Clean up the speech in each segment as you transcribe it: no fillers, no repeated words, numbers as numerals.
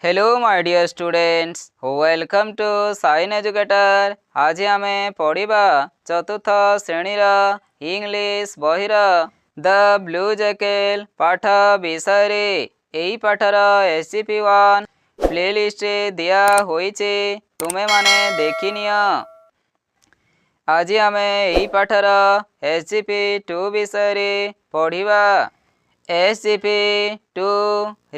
Hello my dear students, welcome to sign educator. आज आमे पढ़िबा चतुर्थ श्रेणीर इंग्लिश बहिर द ब्लू जैकेल पाठ विषय रे। एही पाठर SCP-1 प्लेलिस्ट दिया होइचे, तुमे माने देखि नियो। आज आमे एही पाठर SCP-2 विषय रे पढ़िबा। SCP-2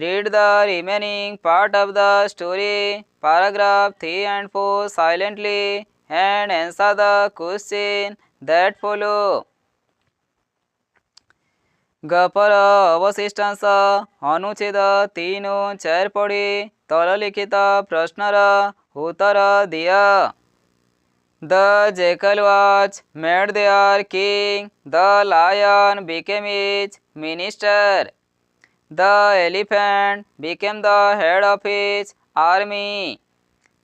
Read the remaining part of the story, paragraph 3 and 4 silently and answer the question that follow. गपर अवशिष्टांश अनुच्छेद 3 और 4 पढ़ी तललिखित प्रश्नर उत्तर दिया। The jackal was made their king, the lion became his minister, the elephant became the head of his army,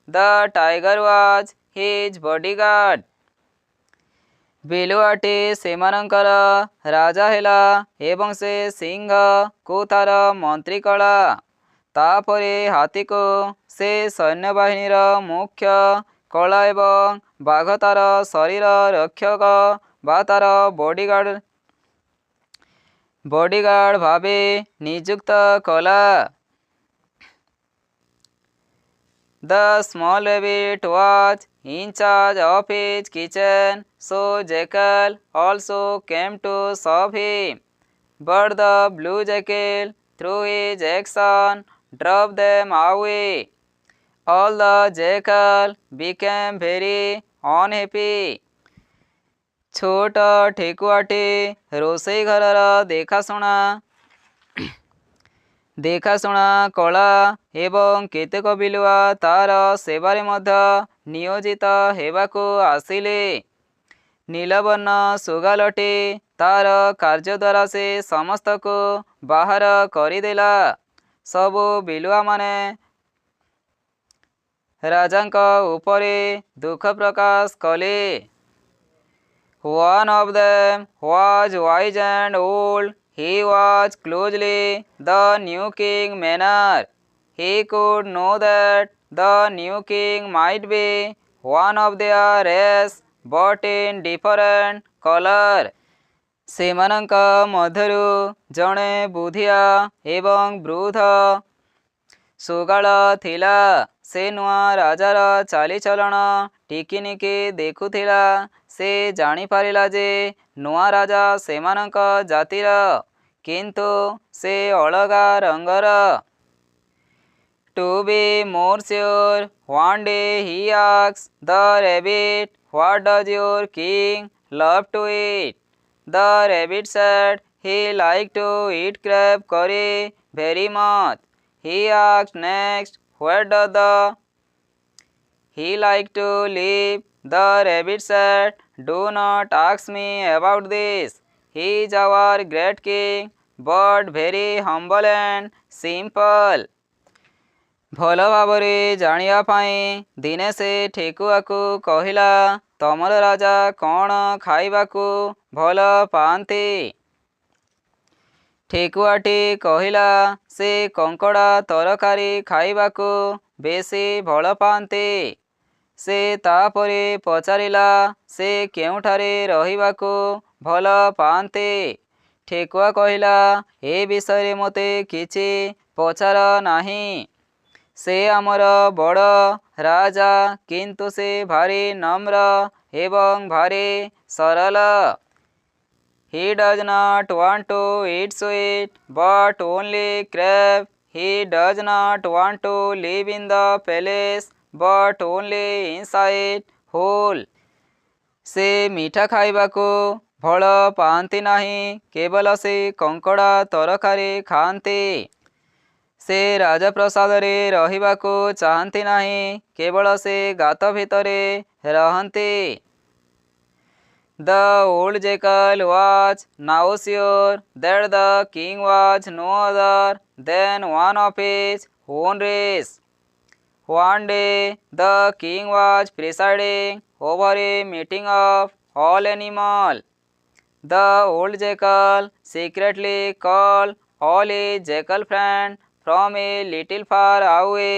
the tiger was his bodyguard. ବିଲୁଆଟି ସେମାନଙ୍କର ରାଜା ହେଲା ଏବଂ ସେ ସିଂହ କୁ ତାର ମନ୍ତ୍ରୀ କଲା। ତାପରେ ହାତୀକୁ ସେ ସୈନ୍ୟବାହିନୀର ମୁଖ୍ୟ କଲା ଏବଂ ବାଘ ତାର ଶରୀର ରକ୍ଷକ ବା ତାର ବଡିଗାର୍ଡ ଭାବେ ନିଯୁକ୍ତ କଲା। The small rabbit was in charge of his kitchen, so Jackal also came to serve him. But the blue jackal, through his action, drove them away. All the jackal became very unhappy. छोट ठेकुआटी रोषेई घरर देखाशुणा कला एवं केतेक बिलुआ तार सेवारे मध्य नियोजित हेबाकू आसिले। नीलवर्ण सुगालटी तार कार्य द्वारा से समस्त को बाहर करिदेला। सबु बिलुआ माने राजांक उपरे दुख प्रकाश कले। One of them was wise and old. He was closely the new king manner. He could know that the new king might be one of their race, but in different color. ସେମାନଙ୍କ ମଧ୍ୟରୁ ଜଣେ ବୁଦ୍ଧିଆ ଏବଂ ବୃଦ୍ଧ ସୁଗାଳ ଥିଲା। ସେ ନୂଆ ରାଜାର ଚାଲିଚଳନ ଟିକିନିକି ଦେଖୁଥିଲା। ସେ ଜାଣିପାରିଲା ଯେ ନୂଆ ରାଜା ସେମାନଙ୍କ ଜାତିର, କିନ୍ତୁ ସେ ଅଲଗା ରଙ୍ଗର। To be more sure, one day he asked the rabbit, "What does your king love to eat?" The rabbit said he liked to eat crab curry very much. He asked next, "Where does he like to live?" The rabbit said, "Do not ask me about this. He is our great king, but very humble and simple." ଭଲ ଭାବରେ ଜାଣିବା ପାଇଁ ଦିନେ ସେ ଠେକୁଆକୁ କହିଲା, ତମର ରାଜା କ'ଣ ଖାଇବାକୁ ଭଲ ପାଆନ୍ତି? ଠେକୁଆଟି କହିଲା, ସେ କଙ୍କଡ଼ା ତରକାରୀ ଖାଇବାକୁ ବେଶୀ ଭଲ ପାଆନ୍ତି। ସେ ତାପରେ ପଚାରିଲା, ସେ କେଉଁଠାରେ ରହିବାକୁ ଭଲ ପାଆନ୍ତି? ଠେକୁଆ କହିଲା, ଏ ବିଷୟରେ ମୋତେ କିଛି ପଚାର ନାହିଁ। ସେ ଆମର ବଡ଼ ରାଜା, କିନ୍ତୁ ସେ ଭାରି ନମ୍ର ଏବଂ ଭାରି ସରଳ। He does not want to eat sweet, but only crab. He does not want to live in the palace, but only inside hole. ସେ ମିଠା ଖାଇବାକୁ ଭଲ ପାଆନ୍ତି ନାହିଁ, କେବଳ ସେ କଙ୍କଡ଼ା ତରକାରୀ ଖାଆନ୍ତି। ସେ ରାଜପ୍ରସାଦରେ ରହିବାକୁ ଚାହାନ୍ତି ନାହିଁ, କେବଳ ସେ ଗାତ ଭିତରେ ରହନ୍ତି। The old jackal was now sure that the king was no other than one of his own race. One day the king was presiding over a meeting of all animals. The old jackal secretly called all his jackal friends from a little far away.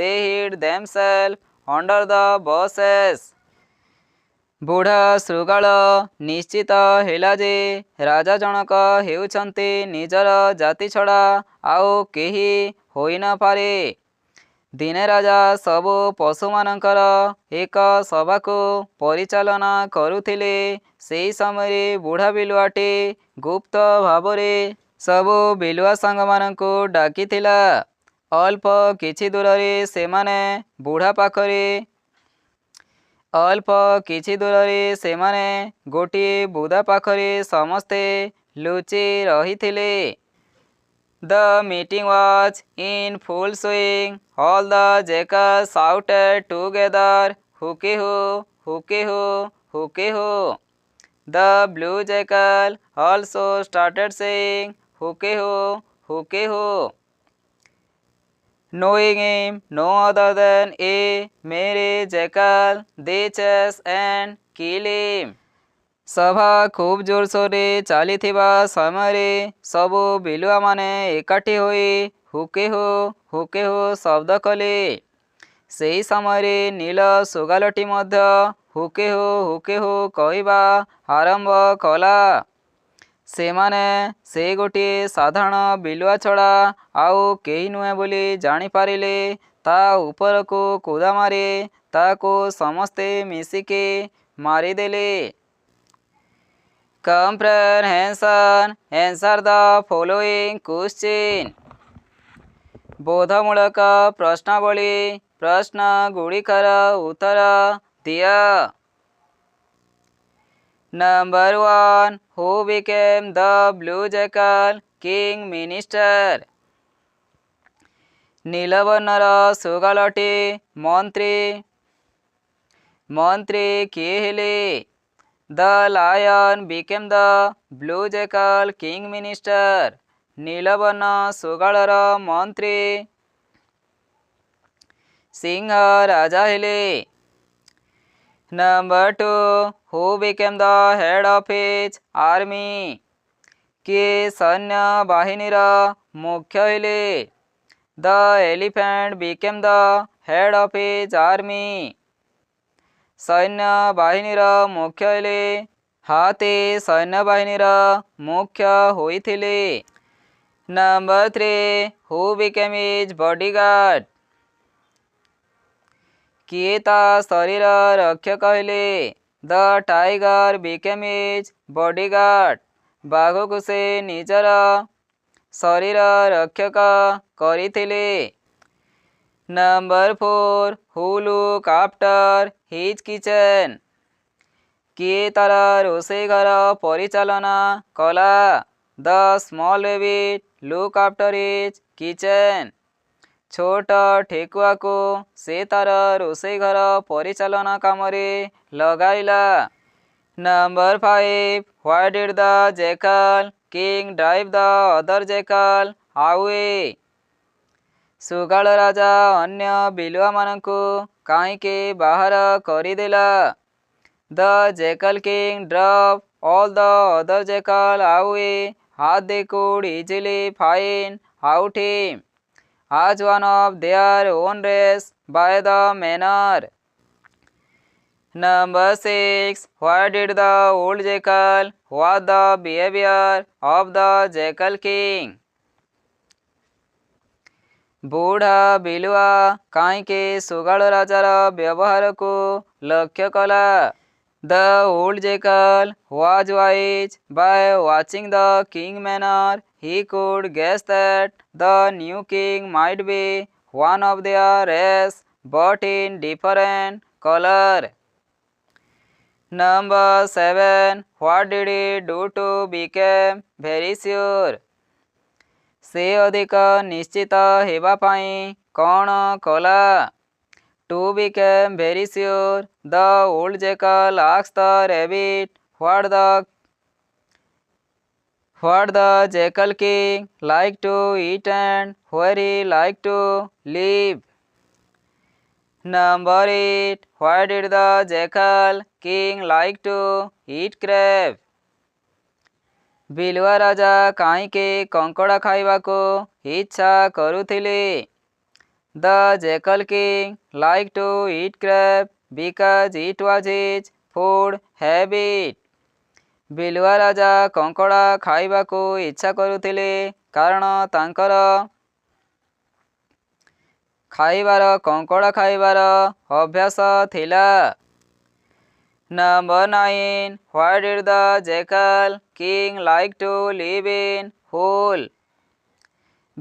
They hid themselves under the bushes. ବୁଢ଼ା ଶୃଗାଳ ନିଶ୍ଚିତ ହେଲା ଯେ ରାଜା ଜଣକ ହେଉଛନ୍ତି ନିଜର ଜାତି ଛଡ଼ା ଆଉ କେହି ହୋଇନପାରେ। ଦିନେ ରାଜା ସବୁ ପଶୁମାନଙ୍କର ଏକ ସଭାକୁ ପରିଚାଳନା କରୁଥିଲେ। ସେହି ସମୟରେ ବୁଢ଼ା ବିଲୁଆଟି ଗୁପ୍ତ ଭାବରେ ସବୁ ବିଲୁଆ ସାଙ୍ଗମାନଙ୍କୁ ଡାକିଥିଲା। ଅଳ୍ପ କିଛି ଦୂରରେ ସେମାନେ ଗୋଟିଏ ବୁଦା ପାଖରେ ସମସ୍ତେ ଲୁଚି ରହିଥିଲେ। The meeting was in full swing. All the jackals shouted together, "Hooky-hoo, hooky-hoo, hooky-hoo." The blue jackal also started saying, "Hooky-hoo, hooky-hoo." Knowing him no other than a mere jackal, they chase and kill him. ସଭା ଖୁବ୍ ଜୋରସୋରରେ ଚାଲିଥିବା ସମୟରେ ସବୁ ବିଲୁଆମାନେ ଏକାଠି ହୋଇ ହୁକେ ହୋ ହୁକେ ହୋ ଶବ୍ଦ କଲେ। ସେହି ସମୟରେ ନୀଳ ଶୃଗାଳଟି ମଧ୍ୟ ହୁକେ ହୋ କହିବା ଆରମ୍ଭ କଲା। ସେମାନେ ସେ ଗୋଟିଏ ସାଧାରଣ ବିଲୁଆ ଛଡ଼ା ଆଉ କେହି ନୁହେଁ ବୋଲି ଜାଣିପାରିଲେ। ତା ଉପରକୁ କୁଦା ମାରି ତାକୁ ସମସ୍ତେ ମିଶିକି ମାରିଦେଲେ। Comprehension. Answer the following question. ବୋଧମୂଳକ ପ୍ରଶ୍ନାବଳୀ ପ୍ରଶ୍ନ ଗୁଡ଼ିକର ଉତ୍ତର ଦିଅ। Number 1. Who became the blue jackal king minister? ନୀଳବର୍ଣ୍ଣର ଶୃଗାଳଟି ମନ୍ତ୍ରୀ କିଏ ହେଲେ? The lion became the blue jackal king minister. ନୀଳବର୍ଣ୍ଣ ଶୃଗାଳର ମନ୍ତ୍ରୀ ସିଂହ ରାଜା ହେଲେ। Number 2. Who became the head of his army? କିଏ ସୈନ୍ୟ ବାହିନୀର ମୁଖ୍ୟ ହେଲେ? The elephant became the head of his army. ସୈନ୍ୟ ବାହିନୀର ମୁଖ୍ୟ ହେଲେ। ହାତୀ ସୈନ୍ୟବାହିନୀର ମୁଖ୍ୟ ହୋଇଥିଲେ। Number 3. Who became his bodyguard? କିଏ ତା ଶରୀର ରକ୍ଷକ ହେଲେ? The tiger became his bodyguard. ବାଘକୁ ସେ ନିଜର ଶରୀର ରକ୍ଷକ କରିଥିଲେ। Number 4. Who look after his kitchen? କିଏ ତାର ରୋଷେଇ ଘର ପରିଚାଳନା କଲା? The small rabbit look after his kitchen. ଛୋଟ ଠେକୁଆକୁ ସେ ତାର ରୋଷେଇ ଘର ପରିଚାଳନା କାମରେ ଲଗାଇଲା। Number 5. Why did the jackal king drive the other jackal away? ଶୃଗାଳ ରାଜା ଅନ୍ୟ ବିଲୁଆମାନଙ୍କୁ କାହିଁକି ବାହାର କରିଦେଲା? The jackal king drove all the other jackal away as they could easily find out him as one of their own race by the manner. Number 6. Why did the old jackal watch the behavior of the jackal king? ବୁଢ଼ା ବିଲୁଆ କାହିଁକି ଶୃଗାଳ ରାଜାର ବ୍ୟବହାରକୁ ଲକ୍ଷ୍ୟ କଲା? The old jackal was wise. By watching the king manner, he could guess that the new king might be one of their race, but in different color. Number 7. What did he do to become very sure? ସେ ଅଧିକ ନିଶ୍ଚିତ ହେବା ପାଇଁ କ'ଣ କଲା? To become very sure, the old jackal asked the rabbit what the jackal king liked to eat and where he liked to live. Number 8. Why did the jackal king like to eat crab? ବିଲୁଆ ରାଜା କାହିଁକି କଙ୍କଡ଼ା ଖାଇବାକୁ ଇଚ୍ଛା କରୁଥିଲେ? The Jackal King liked to eat crab because it was his food habit. ବିଲୁଆ ରାଜା କଙ୍କଡ଼ା ଖାଇବାକୁ ଇଚ୍ଛା କରୁଥିଲେ କାରଣ ତାଙ୍କର କଙ୍କଡ଼ା ଖାଇବାର ଅଭ୍ୟାସ ଥିଲା। Number 9. Why did the Jackal King like to live in hole?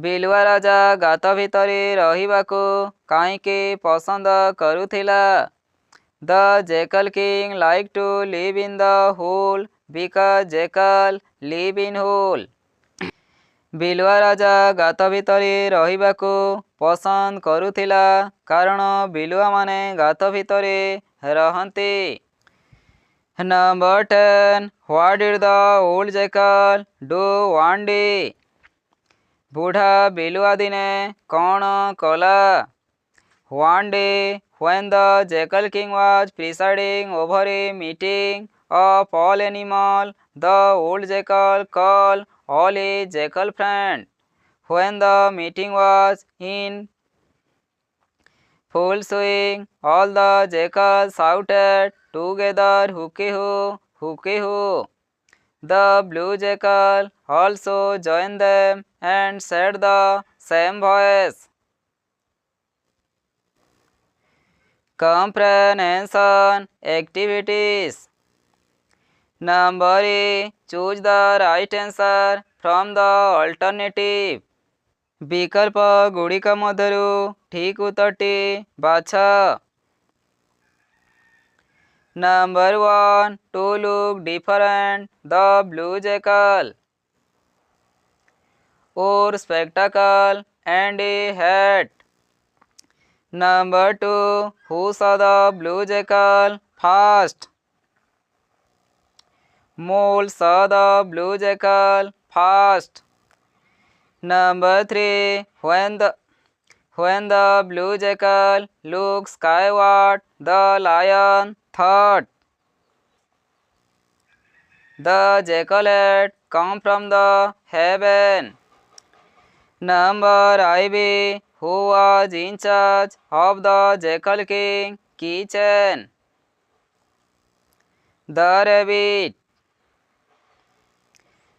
ବିଲୁଆ ରାଜା ଗାତ ଭିତରେ ରହିବାକୁ କାହିଁକି ପସନ୍ଦ କରୁଥିଲା? The Jackal King liked to live in the hole because jackal live in hole. ବିଲୁଆ ରାଜା ଗାତ ଭିତରେ ରହିବାକୁ ପସନ୍ଦ କରୁଥିଲା କାରଣ ବିଲୁଆମାନେ ଗାତ ଭିତରେ ରହନ୍ତି। Number 10. What did the old jackal do one day? ବୁଢ଼ା ବିଲୁଆ ଦିନେ କ'ଣ କଲା? One day, when the Jackal King was presiding over a meeting of all animals, the old jackal called all his jackal friends. When the meeting was in full swing, all the jackals shouted together, "Hooky-hoo, hooky-hoo." The blue jackal also joined them and said the same voice. Comprehension activities. Number A. Choose the right answer from the alternative. ବିକଳ୍ପ ଗୁଡ଼ିକ ମଧ୍ୟରୁ ଠିକ୍ ଉତ୍ତରଟି ବାଛ। Number 1. To look different, the blue jackal wore spectacles and a hat. Number 2. Who saw the blue jackal first? Mole saw the blue jackal first. Number 3. When the blue jackal looked skyward, the lion thought the jackal had come from the heaven. Number IB. Who was in charge of the Jackal King kitchen? The rabbit.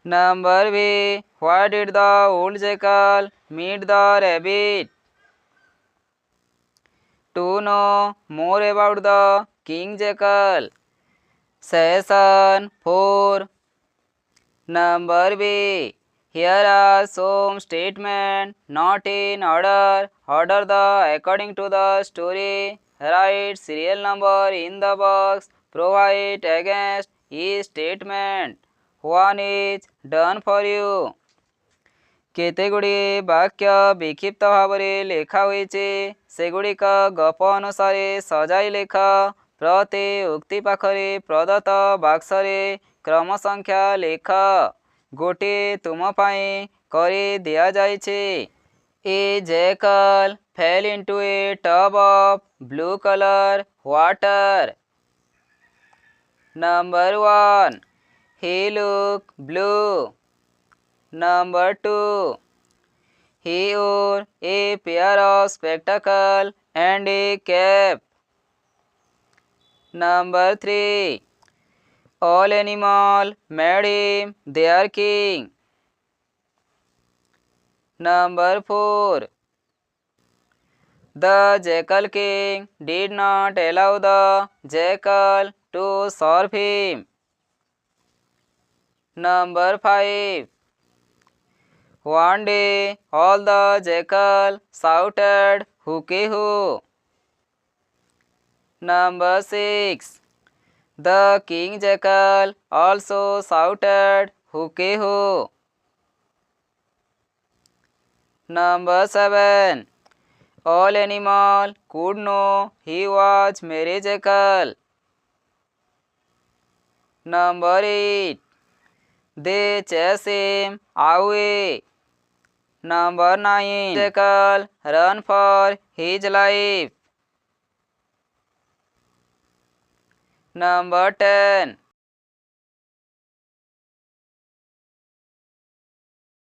Number B. Why did the old jackal meet the rabbit? To know more about the king jackal. Session 4. Number B. Here are some statements not in order. Order the according to the story. Write serial number in the box. Provide against each statement. One is done for you. କେତେଗୁଡ଼ିଏ ବାକ୍ୟ ବିକ୍ଷିପ୍ତ ଭାବରେ ଲେଖା ହୋଇଛି। ସେଗୁଡ଼ିକ ଗପ ଅନୁସାରେ ସଜାଇ ଲେଖ। ପ୍ରତି ଉକ୍ତି ପାଖରେ ପ୍ରଦତ୍ତ ବାକ୍ସରେ କ୍ରମ ସଂଖ୍ୟା ଲେଖ। ଗୋଟିଏ ତୁମ ପାଇଁ କରି ଦିଆଯାଇଛି। A jackal fell into a tub of blue color water. Number 1. He looked blue. Number 2. He wore a pair of spectacles and a cap. Number 3. All animals made him their king. Number 4. The Jackal King did not allow the jackal to serve him. Number 5. One day all the jackals shouted, "Hooky-hoo." Number 6. The king jackal also shouted, "Hooky-hoo." Number 7. All animals could know he was merry jackal. Number 8. They chased him away. Number 9. Jackal ran for his life. Number 10.